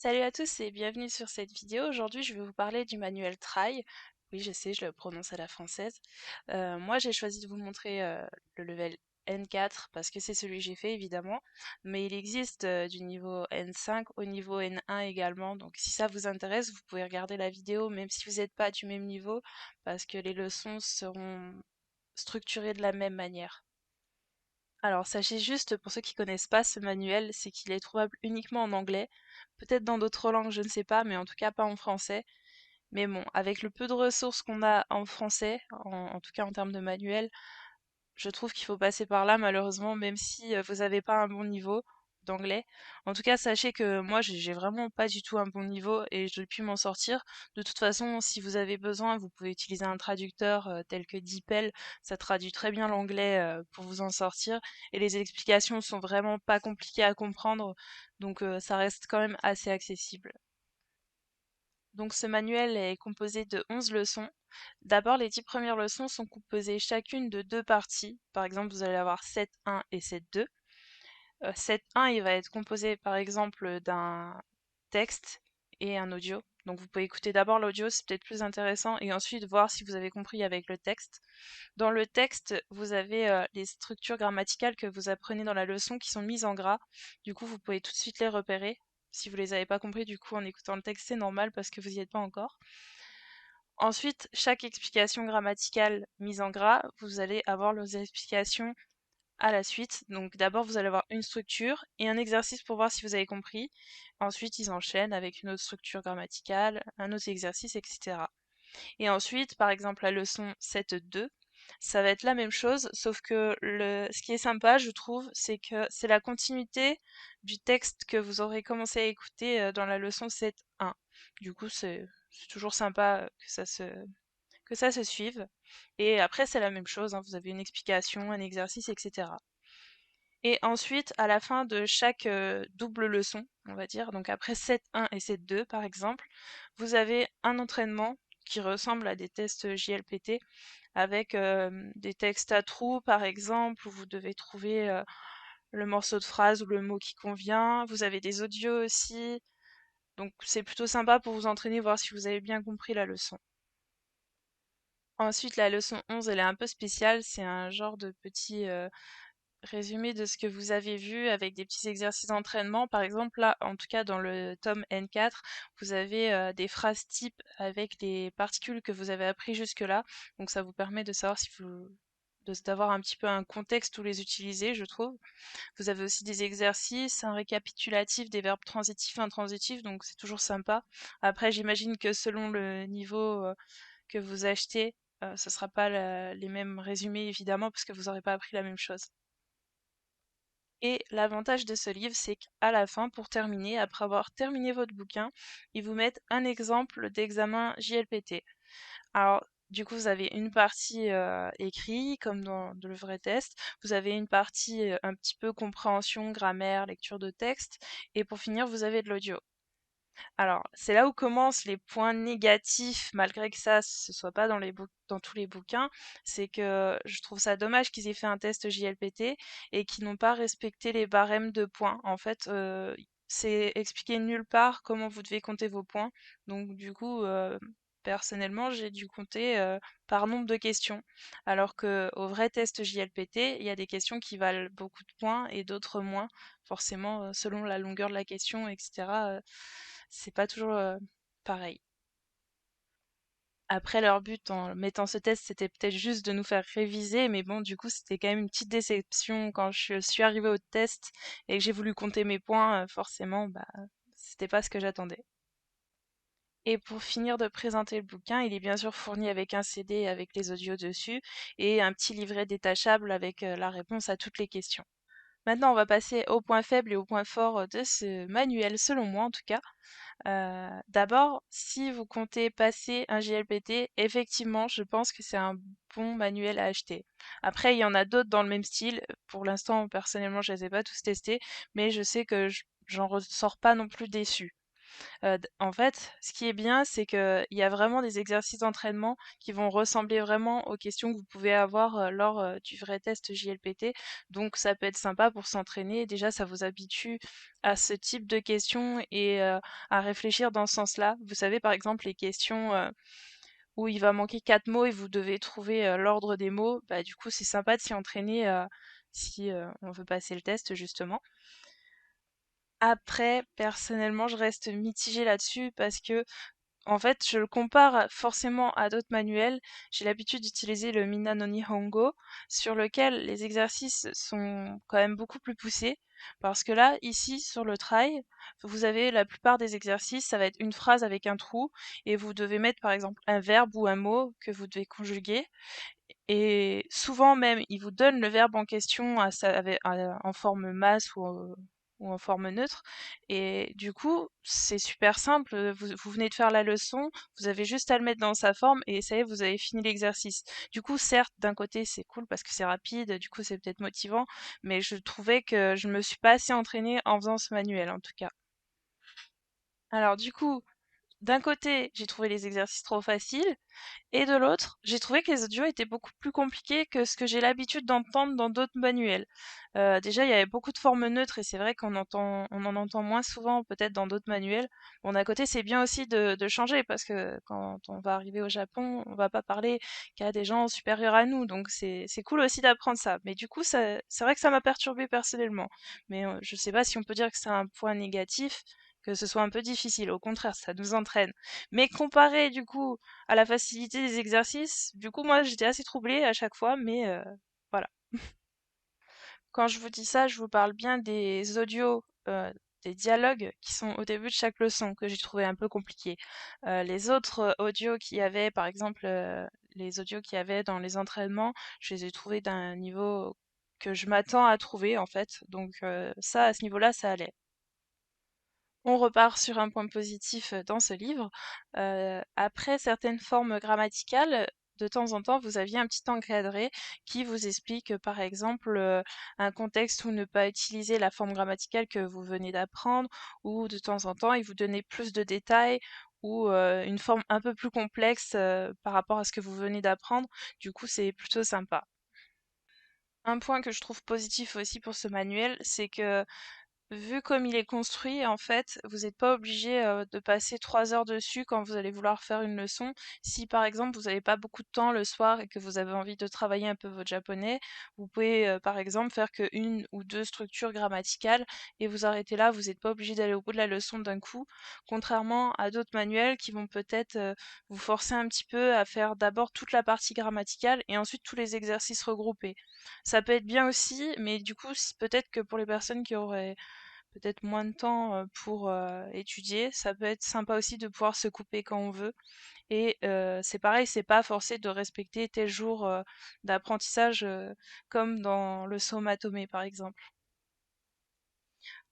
Salut à tous et bienvenue sur cette vidéo. Aujourd'hui, je vais vous parler du manuel Try. Oui, je sais, je le prononce à la française. Moi, j'ai choisi de vous montrer le level N4 parce que c'est celui que j'ai fait évidemment, mais il existe du niveau N5 au niveau N1 également. Donc, si ça vous intéresse, vous pouvez regarder la vidéo même si vous n'êtes pas du même niveau parce que les leçons seront structurées de la même manière. Alors, sachez juste, pour ceux qui connaissent pas ce manuel, c'est qu'il est trouvable uniquement en anglais, peut-être dans d'autres langues, je ne sais pas, mais en tout cas pas en français. Mais bon, avec le peu de ressources qu'on a en français, en tout cas en termes de manuel, je trouve qu'il faut passer par là malheureusement, même si vous n'avez pas un bon niveau d'anglais. En tout cas, sachez que moi, j'ai vraiment pas du tout un bon niveau et je dois pu m'en sortir. De toute façon, si vous avez besoin, vous pouvez utiliser un traducteur tel que DeepL. Ça traduit très bien l'anglais pour vous en sortir. Et les explications sont vraiment pas compliquées à comprendre, donc ça reste quand même assez accessible. Donc ce manuel est composé de 11 leçons. D'abord, les 10 premières leçons sont composées chacune de deux parties. Par exemple, vous allez avoir 7.1 et 7.2. 7.1, il va être composé par exemple d'un texte et un audio. Donc vous pouvez écouter d'abord l'audio, c'est peut-être plus intéressant, et ensuite voir si vous avez compris avec le texte. Dans le texte, vous avez les structures grammaticales que vous apprenez dans la leçon qui sont mises en gras. Du coup, vous pouvez tout de suite les repérer. Si vous les avez pas compris, du coup, en écoutant le texte, c'est normal parce que vous y êtes pas encore. Ensuite, chaque explication grammaticale mise en gras, vous allez avoir leurs explications à la suite. Donc d'abord, vous allez avoir une structure et un exercice pour voir si vous avez compris. Ensuite, ils enchaînent avec une autre structure grammaticale, un autre exercice, etc. Et ensuite, par exemple, la leçon 7.2, ça va être la même chose, sauf que ce qui est sympa, je trouve, c'est que c'est la continuité du texte que vous aurez commencé à écouter dans la leçon 7.1. Du coup, c'est toujours sympa que ça se suive. Et après, c'est la même chose, hein, vous avez une explication, un exercice, etc. Et ensuite, à la fin de chaque double leçon, on va dire, donc après 7.1 et 7.2 par exemple, vous avez un entraînement qui ressemble à des tests JLPT avec des textes à trous par exemple, où vous devez trouver le morceau de phrase ou le mot qui convient. Vous avez des audios aussi, donc c'est plutôt sympa pour vous entraîner, voir si vous avez bien compris la leçon. Ensuite, la leçon 11, elle est un peu spéciale, c'est un genre de petit résumé de ce que vous avez vu avec des petits exercices d'entraînement. Par exemple, là, en tout cas dans le tome N4, vous avez des phrases types avec les particules que vous avez appris jusque-là. Donc ça vous permet de savoir si vous d'avoir un petit peu un contexte où les utiliser, je trouve. Vous avez aussi des exercices, un récapitulatif des verbes transitifs, intransitifs, donc c'est toujours sympa. Après, j'imagine que selon le niveau que vous achetez, ce sera pas les mêmes résumés évidemment parce que vous n'aurez pas appris la même chose. Et l'avantage de ce livre, c'est qu'à la fin, pour terminer, après avoir terminé votre bouquin, ils vous mettent un exemple d'examen JLPT. Alors, du coup, vous avez une partie écrit, comme dans le vrai test. Vous avez une partie un petit peu compréhension, grammaire, lecture de texte. Et pour finir, vous avez de l'audio. Alors, c'est là où commencent les points négatifs, malgré que ça, ce soit pas dans tous les bouquins, c'est que je trouve ça dommage qu'ils aient fait un test JLPT et qu'ils n'ont pas respecté les barèmes de points. En fait, c'est expliqué nulle part comment vous devez compter vos points. Donc, du coup, personnellement, j'ai dû compter par nombre de questions. Alors que au vrai test JLPT, il y a des questions qui valent beaucoup de points et d'autres moins, forcément, selon la longueur de la question, etc. C'est pas toujours pareil. Après, leur but en mettant ce test, c'était peut-être juste de nous faire réviser, mais bon, du coup, c'était quand même une petite déception quand je suis arrivée au test et que j'ai voulu compter mes points, forcément, bah, c'était pas ce que j'attendais. Et pour finir de présenter le bouquin, il est bien sûr fourni avec un CD avec les audios dessus et un petit livret détachable avec la réponse à toutes les questions. Maintenant, on va passer aux points faibles et aux points forts de ce manuel, selon moi en tout cas. D'abord, si vous comptez passer un JLPT, effectivement, je pense que c'est un bon manuel à acheter. Après, il y en a d'autres dans le même style. Pour l'instant, personnellement, je les ai pas tous testés, mais je sais que j'en ressors pas non plus déçue. En fait, ce qui est bien, c'est qu'il y a vraiment des exercices d'entraînement qui vont ressembler vraiment aux questions que vous pouvez avoir lors du vrai test JLPT. Donc, ça peut être sympa pour s'entraîner. Déjà, ça vous habitue à ce type de questions et à réfléchir dans ce sens-là. Vous savez, par exemple, les questions où il va manquer 4 mots et vous devez trouver l'ordre des mots. Bah, du coup, c'est sympa de s'y entraîner si on veut passer le test, justement. Après, personnellement, je reste mitigée là-dessus parce que, en fait, je le compare forcément à d'autres manuels. J'ai l'habitude d'utiliser le Mina no Nihongo, sur lequel les exercices sont quand même beaucoup plus poussés. Parce que là, ici, sur le trail, vous avez la plupart des exercices, ça va être une phrase avec un trou, et vous devez mettre par exemple un verbe ou un mot que vous devez conjuguer. Et souvent même, il vous donne le verbe en question en forme masse ou en forme neutre. Et du coup, c'est super simple. Vous venez de faire la leçon, vous avez juste à le mettre dans sa forme et ça y est, vous avez fini l'exercice. Du coup, certes, d'un côté, c'est cool parce que c'est rapide, du coup, c'est peut-être motivant, mais je trouvais que je me suis pas assez entraînée en faisant ce manuel, en tout cas. Alors, du coup, d'un côté, j'ai trouvé les exercices trop faciles. Et de l'autre, j'ai trouvé que les audios étaient beaucoup plus compliqués que ce que j'ai l'habitude d'entendre dans d'autres manuels. Déjà, il y avait beaucoup de formes neutres et c'est vrai on en entend moins souvent peut-être dans d'autres manuels. Bon, d'un côté, c'est bien aussi de changer parce que quand on va arriver au Japon, on va pas parler qu'à des gens supérieurs à nous. Donc c'est cool aussi d'apprendre ça. Mais du coup, c'est vrai que ça m'a perturbée personnellement. Mais je sais pas si on peut dire que c'est un point négatif, que ce soit un peu difficile. Au contraire, ça nous entraîne. Mais comparé du coup à la facilité des exercices. Du coup, moi, j'étais assez troublée à chaque fois, mais voilà. Quand je vous dis ça, je vous parle bien des audios, des dialogues qui sont au début de chaque leçon, que j'ai trouvé un peu compliqués. Les autres audios qu'il y avait, par exemple, les audios qu'il y avait dans les entraînements, je les ai trouvés d'un niveau que je m'attends à trouver, en fait. Donc ça, à ce niveau-là, ça allait. On repart sur un point positif dans ce livre. Après certaines formes grammaticales, de temps en temps, vous aviez un petit encadré qui vous explique, par exemple, un contexte où ne pas utiliser la forme grammaticale que vous venez d'apprendre, ou de temps en temps, il vous donnait plus de détails ou une forme un peu plus complexe par rapport à ce que vous venez d'apprendre. Du coup, c'est plutôt sympa. Un point que je trouve positif aussi pour ce manuel, c'est que vu comme il est construit, en fait, vous n'êtes pas obligé de passer 3 heures dessus quand vous allez vouloir faire une leçon. Si par exemple vous n'avez pas beaucoup de temps le soir et que vous avez envie de travailler un peu votre japonais, vous pouvez par exemple faire que une ou deux structures grammaticales et vous arrêtez là. Vous n'êtes pas obligé d'aller au bout de la leçon d'un coup, contrairement à d'autres manuels qui vont peut-être vous forcer un petit peu à faire d'abord toute la partie grammaticale et ensuite tous les exercices regroupés. Ça peut être bien aussi, mais du coup, peut-être que pour les personnes qui auraient peut-être moins de temps pour étudier. Ça peut être sympa aussi de pouvoir se couper quand on veut. Et c'est pareil, c'est pas forcé de respecter tel jour d'apprentissage comme dans le Somatome par exemple.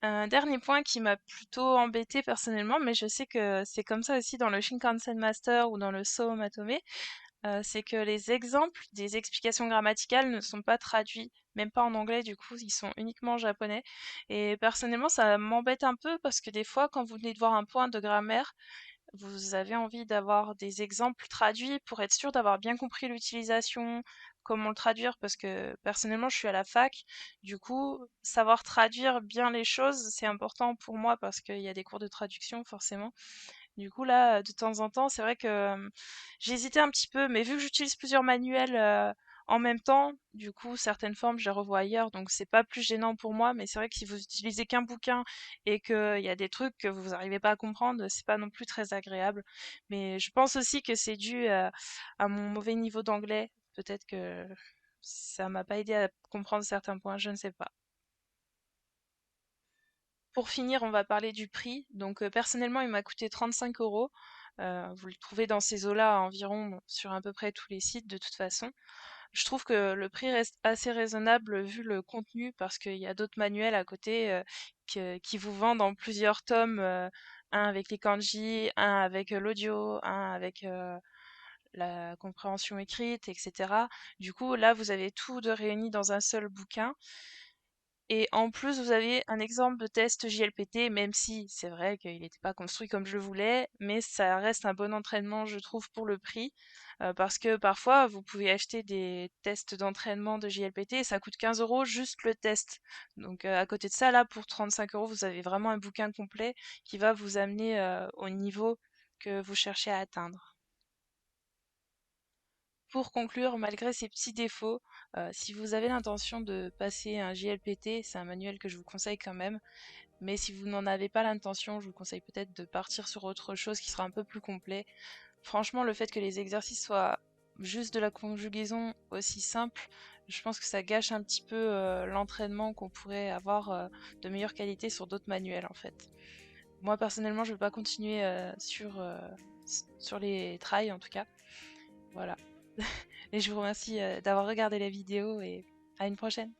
Un dernier point qui m'a plutôt embêté personnellement, mais je sais que c'est comme ça aussi dans le Shinkansen Master ou dans le Somatome, c'est que les exemples des explications grammaticales ne sont pas traduits, même pas en anglais, du coup, ils sont uniquement en japonais. Et personnellement, ça m'embête un peu parce que des fois, quand vous venez de voir un point de grammaire, vous avez envie d'avoir des exemples traduits pour être sûr d'avoir bien compris l'utilisation, comment le traduire, parce que personnellement, je suis à la fac. Du coup, savoir traduire bien les choses, c'est important pour moi parce qu'il y a des cours de traduction, forcément. Du coup, là, de temps en temps, c'est vrai que j'hésitais un petit peu, mais vu que j'utilise plusieurs manuels en même temps, du coup, certaines formes, je les revois ailleurs, donc c'est pas plus gênant pour moi. Mais c'est vrai que si vous utilisez qu'un bouquin et qu'il y a des trucs que vous n'arrivez pas à comprendre, c'est pas non plus très agréable. Mais je pense aussi que c'est dû à mon mauvais niveau d'anglais. Peut-être que ça m'a pas aidé à comprendre certains points, je ne sais pas. Pour finir, on va parler du prix. Donc, personnellement, il m'a coûté 35 euros. Vous le trouvez dans ces eaux-là environ sur à peu près tous les sites de toute façon. Je trouve que le prix reste assez raisonnable vu le contenu parce qu'il y a d'autres manuels à côté qui vous vendent en plusieurs tomes, un avec les kanji, un avec l'audio, un avec la compréhension écrite, etc. Du coup, là, vous avez tout de réuni dans un seul bouquin. Et en plus, vous avez un exemple de test JLPT, même si c'est vrai qu'il n'était pas construit comme je le voulais, mais ça reste un bon entraînement, je trouve, pour le prix. Parce que parfois, vous pouvez acheter des tests d'entraînement de JLPT et ça coûte 15 euros juste le test. Donc à côté de ça, là, pour 35 euros, vous avez vraiment un bouquin complet qui va vous amener au niveau que vous cherchez à atteindre. Pour conclure, malgré ces petits défauts, si vous avez l'intention de passer un JLPT, c'est un manuel que je vous conseille quand même. Mais si vous n'en avez pas l'intention, je vous conseille peut-être de partir sur autre chose qui sera un peu plus complet. Franchement, le fait que les exercices soient juste de la conjugaison aussi simple, je pense que ça gâche un petit peu l'entraînement qu'on pourrait avoir de meilleure qualité sur d'autres manuels en fait. Moi personnellement, je ne veux pas continuer sur les trails en tout cas. Voilà. Et je vous remercie d'avoir regardé la vidéo et à une prochaine.